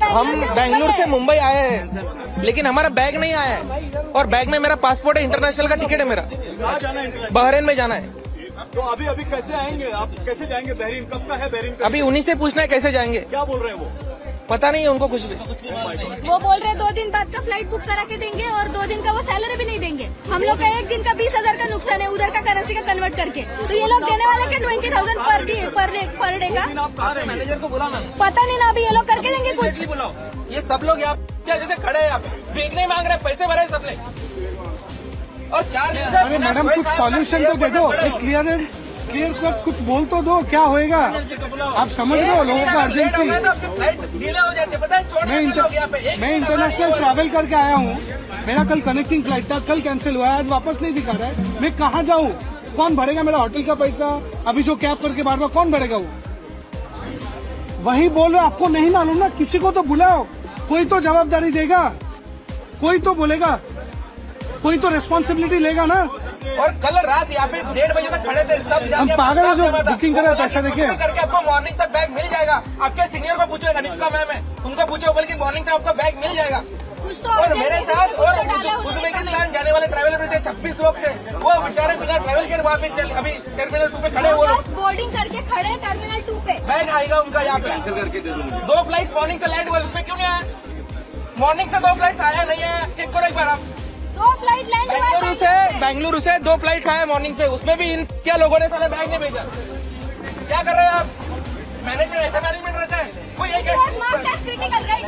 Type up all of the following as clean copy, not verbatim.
हम बेंगलुरु से मुंबई आए हैं, लेकिन हमारा बैग नहीं आया है और बैग में मेरा पासपोर्ट है, इंटरनेशनल का टिकट है मेरा। बहरीन में जाना है। तो अभी कैसे आएंगे आप? कैसे जाएंगे बहरीन? कब का है बहरीन? अभी उन्हीं से पूछना है कैसे जाएंगे। क्या बोल रहे हैं वो? पता नहीं है उनको कुछ भी। वो बोल रहे 2 दिन बाद का फ्लाइट बुक करा के देंगे और 2 दिन का वो सैलरी भी नहीं देंगे। हम लोग का 1 दिन का 20,000 का नुकसान है उधर का करेंसी का कन्वर्ट करके। तो ये लोग देने वाले के 20,000 पर डे का। मैनेजर को बुलाना, पता नहीं ना, अभी ये लोग करके देंगे कुछ। बुलाओ। ये सब लोग यहाँ क्या जैसे खड़े हैं, भीख नहीं मांग रहे, पैसे भरे सबने। और 4 दिन से अरे मैडम कुछ सॉल्यूशन तो दे दो, क्लियर कट कुछ बोल तो दो, क्या होएगा? आप समझ रहे हो लोगों का अर्जेंसी। मैं इंटरनेशनल ट्रैवल करके आया हूँ, मेरा कल कनेक्टिंग फ्लाइट था, कल कैंसिल हुआ है, आज वापस नहीं दिखा रहा है। मैं कहाँ जाऊँ? कौन भरेगा मेरा होटल का पैसा? अभी जो कैब करके बार बार कौन भरेगा? वो वही बोल रहे, आपको नहीं मालूम ना? किसी को तो बुलाओ, कोई तो जवाबदारी देगा, कोई तो बोलेगा, कोई तो रिस्पॉन्सिबिलिटी लेगा ना। और कल रात यहाँ पे 1:30 बजे तक खड़े थे सब। हम पागल है जो बुकिंग करे पैसा देके करके आपको मॉर्निंग तक बैग मिल जाएगा। आपके सीनियर को पूछो, अनुष्का मैम है, उनको पूछो, बल्कि मॉर्निंग तक आपको बैग मिल जाएगा। कुछ तो और मेरे साथ और उज्बेकिस्तान जाने वाले ट्रैवलर भी थे, 26 लोग थे। वो बेचारे बिना ट्रैवल के वहाँ पे चल, अभी टर्मिनल 2 पे खड़े, वो लोग बोर्डिंग करके खड़े टर्मिनल 2 पे। बैग आएगा उनका यहाँ पे। कैंसिल करके दे दूंगी। 2 फ्लाइट मॉर्निंग से लैंड हुआ, उसमें क्यों नहीं आया? मॉर्निंग से 2 फ्लाइट आया नहीं आया, चेक करो एक बार आप। 2 फ्लाइट लैंड हुआ बेंगलुरु से 2 फ्लाइट्स आए मॉर्निंग से, उसमें भी इन क्या लोगों ने साले बैग नहीं भेजा। क्या कर रहे हैं आप? मैनेजमेंट ऐसा मैनेजमेंट रहता है? कोई एक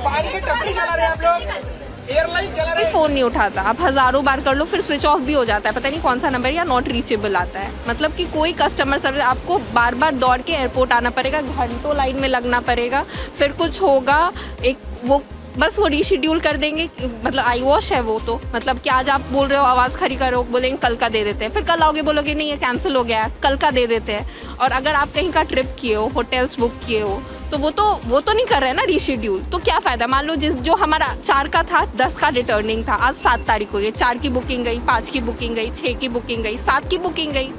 पानी की टपरी चला रहे हैं आप लोग, एयरलाइन चला रहे हैं। फोन नहीं उठाता, आप हजारों बार कर लो फिर स्विच ऑफ भी हो जाता है, पता नहीं कौन सा नंबर या नॉट रीचेबल आता है। मतलब कि कोई कस्टमर सर्विस, आपको बार बार दौड़ के एयरपोर्ट आना पड़ेगा, घंटों लाइन में लगना पड़ेगा, फिर कुछ होगा एक वो बस वो रीशेड्यूल कर देंगे। मतलब आई वॉश है वो, तो मतलब कि आज आप बोल रहे हो आवाज़ खड़ी करो, बोलेंगे कल का दे देते हैं, फिर कल आओगे बोलोगे नहीं ये कैंसिल हो गया है, कल का दे देते हैं। और अगर आप कहीं का ट्रिप किए हो, होटल्स बुक किए हो, तो वो तो नहीं कर रहे हैं ना रीशेड्यूल, तो क्या फ़ायदा? मान लो जो हमारा 4 का था, 10 का रिटर्निंग था, आज 7 तारीख हो गई, 4 की बुकिंग गई, 5 की बुकिंग गई, 6 की बुकिंग गई, 7 की बुकिंग गई,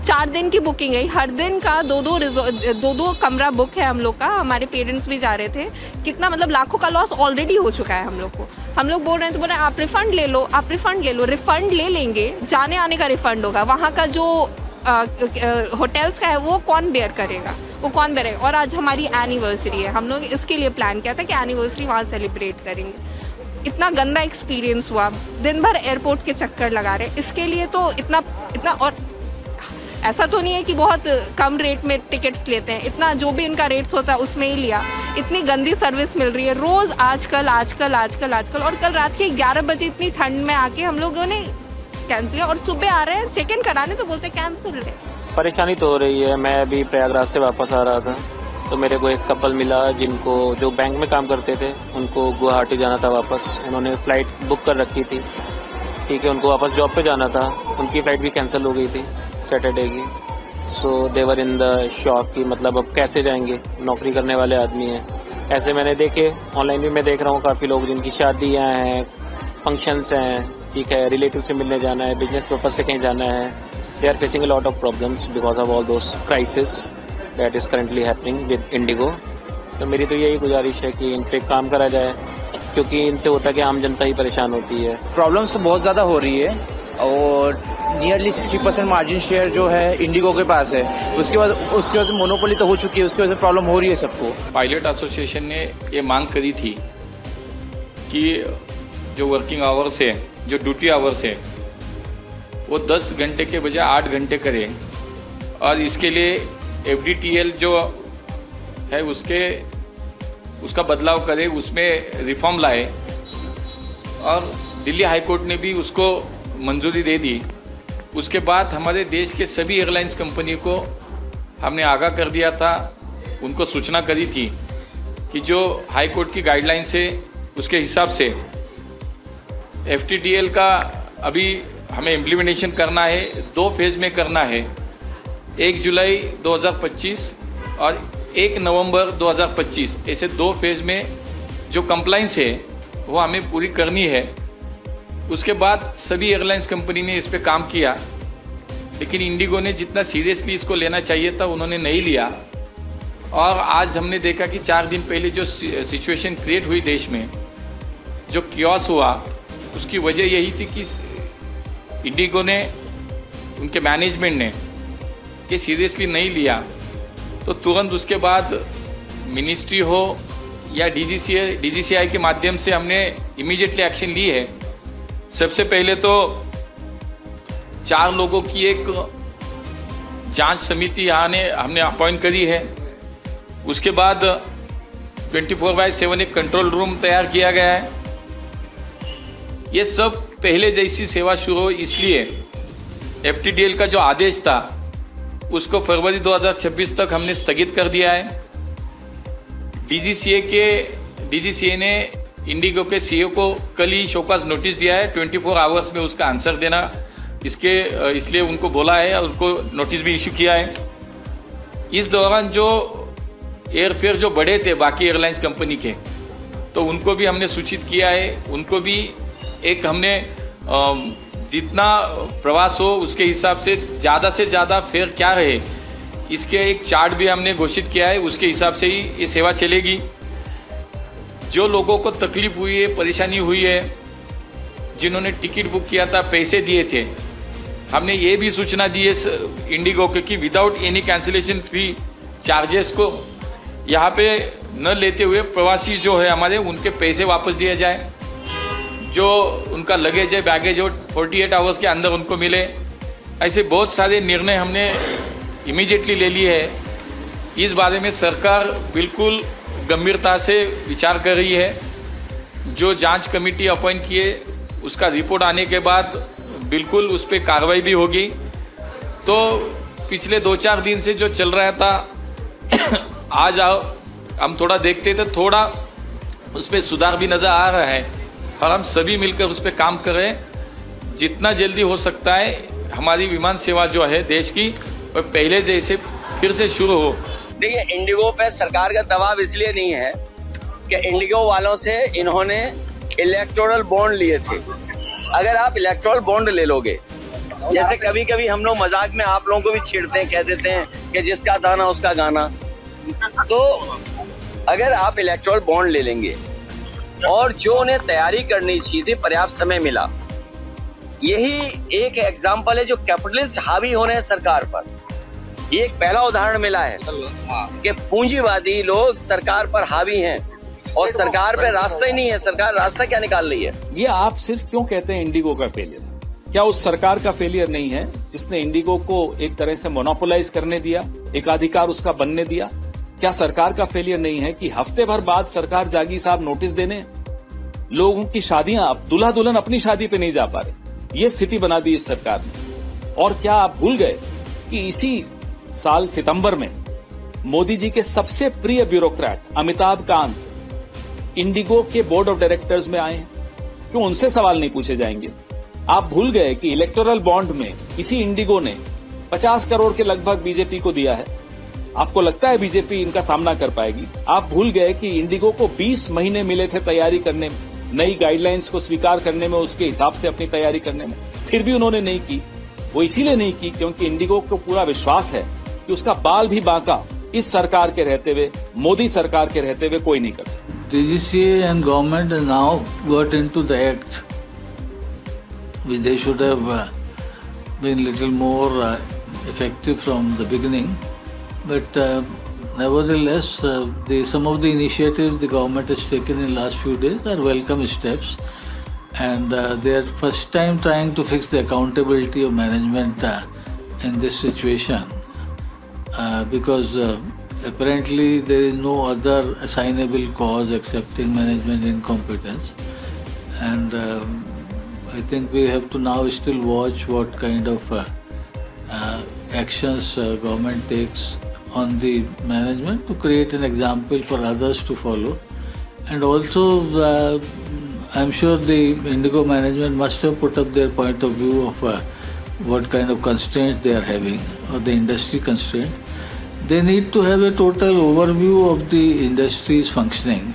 4 दिन की बुकिंग है। हर दिन का 2-2 कमरा बुक है हम लोग का। हमारे पेरेंट्स भी जा रहे थे। कितना मतलब लाखों का लॉस ऑलरेडी हो चुका है हम लोग को। हम लोग बोल रहे हैं तो बोल रहे हैं आप रिफंड ले लो, आप रिफंड ले लो। रिफंड ले लेंगे, जाने आने का रिफंड होगा, वहाँ का जो होटल्स का है वो कौन बेयर करेगा? वो कौन बेयर करेगा? और आज हमारी एनिवर्सरी है, हम लोग इसके लिए प्लान किया था कि एनिवर्सरी वहाँ सेलिब्रेट करेंगे। इतना गंदा एक्सपीरियंस हुआ, दिन भर एयरपोर्ट के चक्कर लगा रहे। इसके लिए तो इतना और ऐसा तो नहीं है कि बहुत कम रेट में टिकट्स लेते हैं, इतना जो भी इनका रेट्स होता है उसमें ही लिया। इतनी गंदी सर्विस मिल रही है रोज़, आजकल। और कल रात के 11 बजे इतनी ठंड में आके हम लोगों ने कैंसिल किया, और सुबह आ रहे हैं चेक इन कराने तो बोलते कैंसिल है। परेशानी तो हो रही है। मैं अभी प्रयागराज से वापस आ रहा था, तो मेरे को एक कपल मिला जिनको जो बैंक में काम करते थे, उनको गुवाहाटी जाना था वापस। उन्होंने फ़्लाइट बुक कर रखी थी, ठीक है, उनको वापस जॉब पे जाना था, उनकी फ़्लाइट भी कैंसिल हो गई थी सैटरडे की। सो देवर इन द शॉक कि मतलब अब कैसे जाएंगे, नौकरी करने वाले आदमी हैं। ऐसे मैंने देखे, ऑनलाइन भी मैं देख रहा हूँ काफ़ी लोग जिनकी शादियाँ हैं, फंक्शंस हैं, ठीक है, रिलेटिव से मिलने जाना है, बिजनेस पर्पज से कहीं जाना है। They are facing a lot of problems because of all those crisis that is currently happening with IndiGo. तो मेरी तो यही गुजारिश है कि इन पे काम करा जाए, क्योंकि इनसे होता है कि आम जनता ही परेशान होती है। प्रॉब्लम्स तो बहुत ज़्यादा हो रही है और नियरली 60% मार्जिन शेयर जो है इंडिगो के पास है। उसके वजह से मोनोपोली तो हो चुकी है, उसकी वजह से प्रॉब्लम हो रही है सबको। पायलट एसोसिएशन ने ये मांग करी थी कि जो वर्किंग आवर्स है, जो ड्यूटी आवर्स है, वो 10 घंटे के बजाय 8 घंटे करें, और इसके लिए FDTL जो है उसका बदलाव करे, उसमें रिफॉर्म लाए। और दिल्ली हाई कोर्ट ने भी उसको मंजूरी दे दी। उसके बाद हमारे देश के सभी एयरलाइंस कंपनी को हमने आगाह कर दिया था, उनको सूचना करी थी कि जो हाई कोर्ट की गाइडलाइंस है उसके हिसाब से FDTL का अभी हमें इम्प्लीमेंटेशन करना है, 2 फेज़ में करना है, 1 जुलाई 2025 और 1 नवंबर 2025। ऐसे 2 फेज़ में जो कंप्लाइंस है वो हमें पूरी करनी है। उसके बाद सभी एयरलाइंस कंपनी ने इस पे काम किया, लेकिन इंडिगो ने जितना सीरियसली इसको लेना चाहिए था उन्होंने नहीं लिया। और आज हमने देखा कि 4 दिन पहले जो सिचुएशन क्रिएट हुई देश में, जो कियोस हुआ, उसकी वजह यही थी कि इंडिगो ने, उनके मैनेजमेंट ने ये सीरियसली नहीं लिया। तो तुरंत उसके बाद मिनिस्ट्री हो या डीजीसीआई के माध्यम से हमने इमीडिएटली एक्शन ली है। सबसे पहले तो 4 लोगों की एक जांच समिति यहाँ हमने अपॉइंट करी है। उसके बाद 24/7 एक कंट्रोल रूम तैयार किया गया है। ये सब पहले जैसी सेवा शुरू हो, इसलिए FTDL का जो आदेश था उसको फरवरी 2026 तक हमने स्थगित कर दिया है। डीजीसीए ने इंडिगो के CEO को कल ही शोकॉज नोटिस दिया है, 24 आवर्स में उसका आंसर देना, इसलिए उनको बोला है और उनको नोटिस भी इशू किया है। इस दौरान जो एयरफेयर जो बढ़े थे बाकी एयरलाइंस कंपनी के, तो उनको भी हमने सूचित किया है। उनको भी एक हमने जितना प्रवास हो उसके हिसाब से ज़्यादा फेयर क्या रहे, इसके एक चार्ट भी हमने घोषित किया है। उसके हिसाब से ही ये सेवा चलेगी। जो लोगों को तकलीफ हुई है, परेशानी हुई है, जिन्होंने टिकट बुक किया था, पैसे दिए थे, हमने ये भी सूचना दी है इंडिगो को कि विदाउट एनी कैंसिलेशन फी चार्जेस को यहाँ पे न लेते हुए प्रवासी जो है हमारे, उनके पैसे वापस दिए जाए। जो उनका लगेज है, बैगेज हो, 48 आवर्स के अंदर उनको मिले। ऐसे बहुत सारे निर्णय हमने इमीडिएटली ले लिए है। इस बारे में सरकार बिल्कुल गंभीरता से विचार कर रही है। जो जांच कमेटी अपॉइंट किए, उसका रिपोर्ट आने के बाद बिल्कुल उस पर कार्रवाई भी होगी। तो पिछले 2-4 दिन से जो चल रहा था आज हम थोड़ा देखते थे, थोड़ा उस पर सुधार भी नज़र आ रहा है और हम सभी मिलकर उस पर काम कर रहे हैं। जितना जल्दी हो सकता है हमारी विमान सेवा जो है देश की, और पहले जैसे फिर से शुरू हो। देखिए, इंडिगो पे सरकार का दबाव इसलिए नहीं है कि इंडिगो वालों से इन्होंने इलेक्टोरल बॉन्ड लिए थे। अगर आप इलेक्टोरल बॉन्ड ले लोगे, जैसे कभी कभी हम लोग मजाक में आप लोगों को भी छेड़ते हैं, कह देते हैं कि जिसका दाना उसका गाना, तो अगर आप इलेक्टोरल बॉन्ड ले लेंगे और जो उन्हें तैयारी करनी चाहिए थी, पर्याप्त समय मिला। यही एक एग्जाम्पल है जो कैपिटलिस्ट हावी होने हैं सरकार पर। ये एक पहला उदाहरण मिला है कि पूंजीवादी लोग सरकार पर हावी हैं और सरकार पे रास्ता ही नहीं है। सरकार रास्ता क्या निकाल रही है? ये आप सिर्फ क्यों कहते हैं इंडिगो का फेलियर? क्या उस सरकार का फेलियर नहीं है जिसने इंडिगो को एक तरह से मोनोपोलाइज करने दिया, एकाधिकार उसका बनने दिया? क्या सरकार का फेलियर नहीं है कि हफ्ते भर बाद सरकार जागी साहब नोटिस देने, लोगों की शादियां, अब दूल्हा दुल्हन अपनी शादी पे नहीं जा पा रहे, ये स्थिति बना दी इस सरकार ने? और क्या आप भूल गए कि इसी साल सितंबर में मोदी जी के सबसे प्रिय ब्यूरोक्रेट अमिताभ कांत इंडिगो के बोर्ड ऑफ डायरेक्टर्स में आए हैं? क्यों उनसे सवाल नहीं पूछे जाएंगे? आप भूल गए कि इलेक्टोरल बॉन्ड में इसी इंडिगो ने 50 करोड़ के लगभग बीजेपी को दिया है। आपको लगता है बीजेपी इनका सामना कर पाएगी? आप भूल गए कि इंडिगो को 20 महीने मिले थे तैयारी करने में, नई गाइडलाइंस को स्वीकार करने में, उसके हिसाब से अपनी तैयारी करने में, फिर भी उन्होंने नहीं की। वो इसीलिए नहीं की क्योंकि इंडिगो को पूरा विश्वास है कि उसका बाल भी बांका इस सरकार के रहते हुए, मोदी सरकार के रहते हुए कोई नहीं कर सकता। DGCA and government has now got into the act. They should have been little more effective from the beginning, but nevertheless, some of the initiatives the government has taken in the last few days are welcome steps, and they are first time trying to fix the accountability of management in this situation, because apparently there is no other assignable cause excepting management incompetence, and I think we have to now still watch what kind of actions government takes on the management to create an example for others to follow. And also I'm sure the Indigo management must have put up their point of view of what kind of constraints they are having, or the industry constraint. They need to have a total overview of the industry's functioning.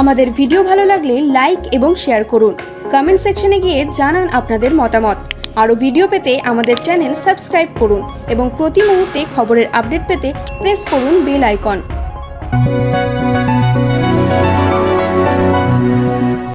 আমাদের video ভালো লাগলে like এবং share করুন। Comment সেকশনে গিয়ে জানান আপনাদের মতামত। আরও ভিডিও পেতে আমাদের চ্যানেল সাবস্ক্রাইব করুন এবং প্রতি মুহূর্তে খবরের আপডেট পেতে প্রেস করুন বেল আইকন।